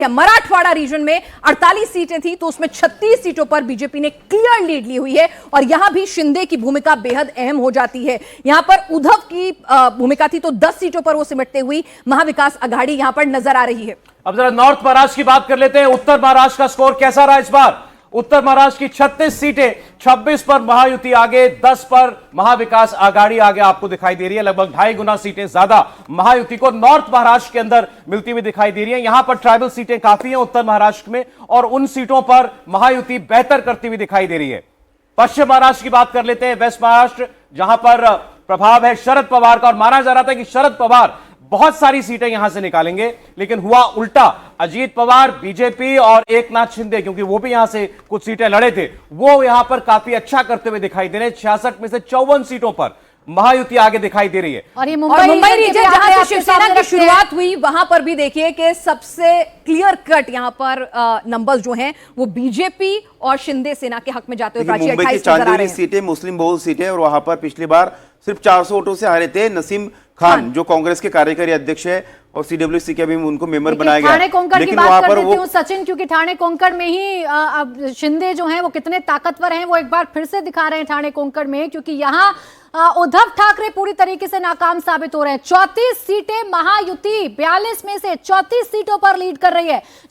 Marathwada reason में 48 सीटें थी तो उसमें 36 सीटों पर बीजेपी ने क्लियर लीड ली हुई है और यहां भी शिंदे की भूमिका बेहद अहम हो जाती है। यहां पर उद्धव की भूमिका थी तो 10 सीटों पर वो सिमटते हुई महाविकास आघाड़ी यहां पर नजर आ रही है। अब जरा नॉर्थ महाराष्ट्र की बात कर लेते हैं। उत्तर महाराष्ट्र का स्कोर कैसा रहा इस बार? उत्तर महाराष्ट्र की 36 सीटें, 26 पर महायुति आगे, 10 पर महाविकास आघाड़ी आगे आपको दिखाई दे रही है। लगभग 2.5 गुना सीटें ज्यादा महायुति को नॉर्थ महाराष्ट्र के अंदर मिलती हुई दिखाई दे रही है। यहां पर ट्राइबल सीटें काफी हैं उत्तर महाराष्ट्र में और उन सीटों पर महायुति बेहतर करती हुई दिखाई दे रही है। पश्चिम महाराष्ट्र की बात कर लेते हैं, वेस्ट महाराष्ट्र, जहां पर प्रभाव है शरद पवार का और माना जा रहा था कि शरद पवार बहुत सारी सीटें यहां से निकालेंगे, लेकिन हुआ उल्टा। अजीत पवार, बीजेपी और एकनाथ शिंदे, क्योंकि वो भी यहां से कुछ सीटें लड़े थे, वो यहां पर काफी अच्छा करते हुए दिखाई दे रहे हैं। 66 में से 54 सीटों पर महायुति आगे दिखाई दे रही है। और ये मुंबई रीजन जहां से शिवसेना की शुरुआत हुई वहां पर भी देखिए कि सबसे क्लियर कट यहां पर नंबर्स जो हैं वो बीजेपी और शिंदे सेना के हक में जाते हुए मुंबई की 94 सीटें मुस्लिम बहुल सीटें और वहां पर पिछली बार सिर्फ 400 वोटों से हारे थे। नसीम खान जो कांग्रेस के कार्यकारी अध्यक्ष है और सीडब्ल्यूसी के भी उनको मेंबर बनाया गया, ठाणे कोंकण की लेकिन बात वहां कर पर देती वो हूं सचिन, क्योंकि ठाणे कोंकण में ही अब शिंदे जो हैं वो कितने ताकतवर हैं वो एक बार फिर से दिखा रहे हैं ठाणे कोंकण में, क्योंकि यहां उद्धव ठाकरे पूरी तरीके से नाकाम साबित हो रहे हैं। 34 सीटें महायुति 42 में से 34 सीटों पर लीड कर रही है।